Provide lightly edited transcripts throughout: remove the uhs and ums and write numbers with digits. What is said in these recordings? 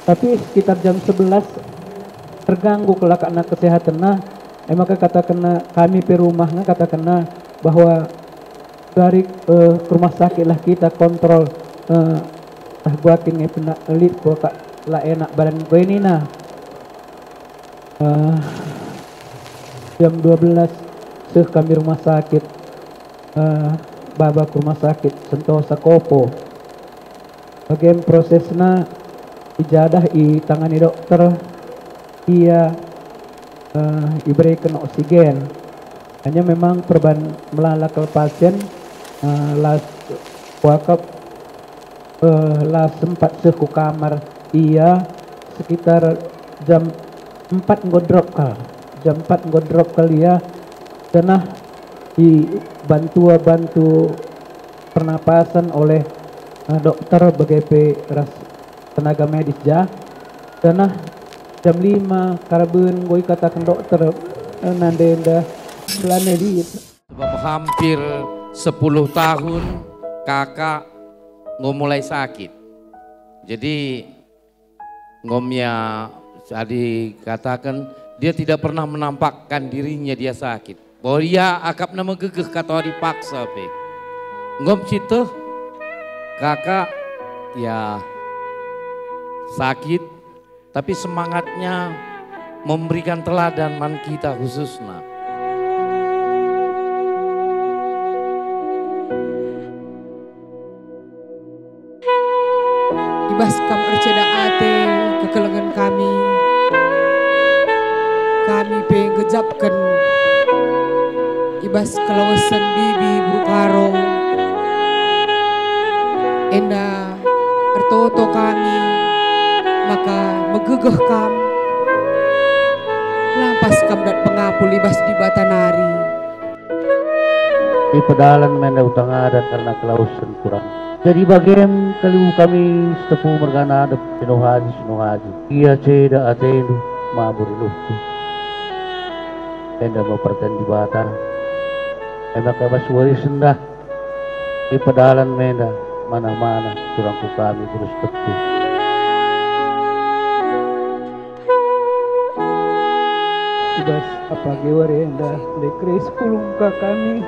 Tapi sekitar jam 11 terganggu kelak anak kesehatan nah. Maka katakan kami di rumah nah katakan bahwa dari rumah sakit lah kita kontrol buatin ngepenak elit kok lah enak badan gue ini nah. Jam 12 kami rumah sakit babak rumah sakit Sentosa Kopo. Bagian prosesnya ijadah i tangani dokter ia diberikan oksigen. Hanya memang perban melalak ke pasien las wakaf las sempat seku kamar ia sekitar jam 4 ngodrop kali ya. Karena bantu pernapasan oleh dokter BGP tenaga medis ya. Karena jam 5 karben gue katakan dokter nandenda planedit. Sebab hampir 10 tahun kakak mulai sakit. Jadi ngomnya tadi katakan dia tidak pernah menampakkan dirinya dia sakit. Bahwa dia akap nama gegeh kata dipaksa pe. Ngom situ kakak ya sakit tapi semangatnya memberikan teladan man kita khususnya. Ibas kam arceda ate kekelengan kami pengen gejapkan ibas kelawasan bibi brukaro enda artoto kami maka megegeh kam lampas kam dat pengapul ibas di batanari di pedalan menda utang adat karena kelausan kurang. Jadi bagian kaliu kami setepu mergana ada sinohaji ia ceda atenu mabur luftu enda mau perten di bata enda kabas wari sendah di pedalan menda mana-mana turangku kami terus tepu Ibas apa gewari enda dekris pulungka kami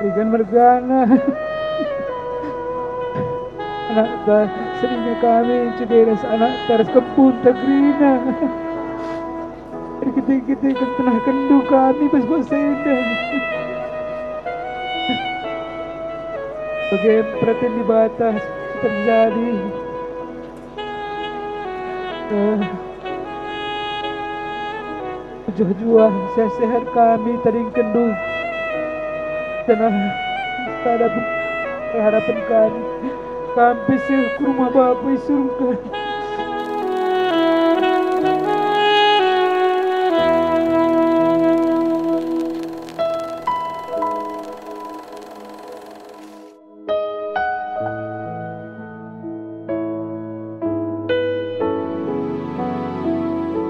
Ikan mergana anak seringnya kami cederas anak teras kebun tagrina kita tenah kendu kami pas senda bagian perhatian di batas terjadi jujur sehat kami tadi kendu dan ada harapan kami kampus ke rumah bapak surga.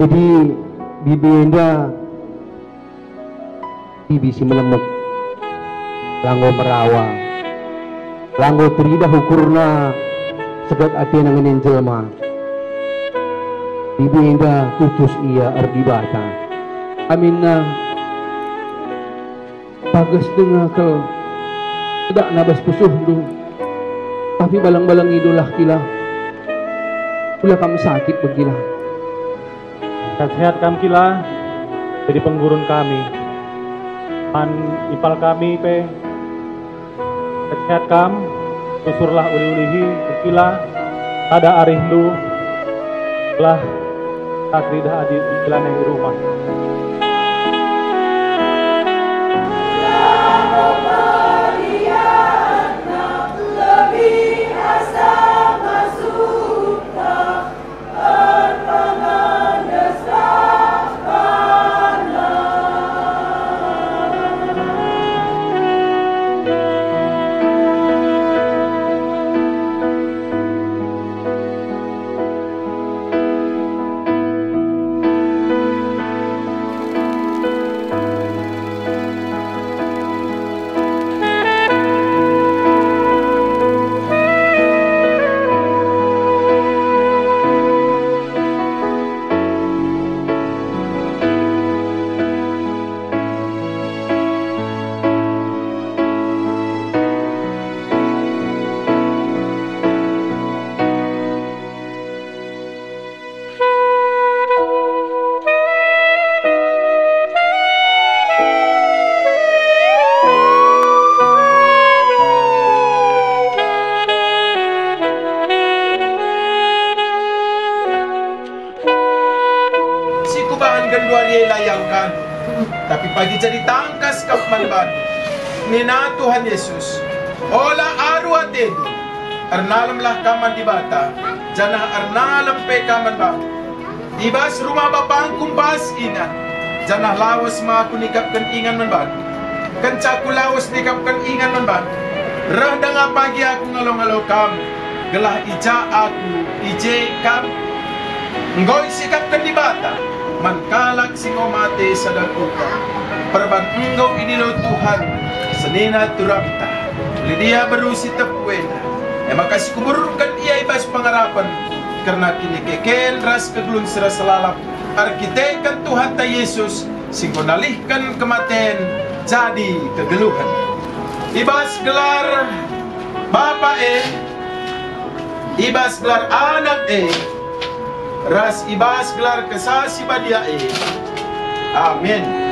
jadi bibi enda bibi si melemuk langgo merawa langgo terida hukurna segat ati nanganin jelma bibi indah tutus ia ardi bata aminna bagas dengar kel tidak nabas pusuh du tapi balang-balang idolah kila ulah kamu sakit begila sehat kam kila jadi penggurun kami man ipal kami pe sehat kam susurlah uli-ulihi kila ada arindu lah takridah adi ikilan yang di rumah ye layangkan. Tapi pagi jadi tangkas kap manban. Nina Tuhan Yesus. Ola aru atedu. Arnalam lah kaman di bata. Janah arnalam pe kaman bang. Ibas rumah bapang kumpas ina. Janah lawas ma aku nikapkan ingan manban. Kencaku lawas nikapkan ingan manban. Rah danga pagi aku ngalo-ngalo kamu. Gelah ija aku ije kam. Ngoy sikapkan di bata. Mankalak singo mate sadakuka. Perban engkau inilah Tuhan. Senina turamta. Lidia berusi tepuena. Makasih kuburkan ia ibas pengarapan. Karena kini kekel ras kegelun seras lalap. Arkitekan Tuhan ta Yesus. Singkonalihkan kematian. Jadi kegeluhan. Ibas gelar Bapa ibas gelar anak ras ibas gelar kesasi badia Amin.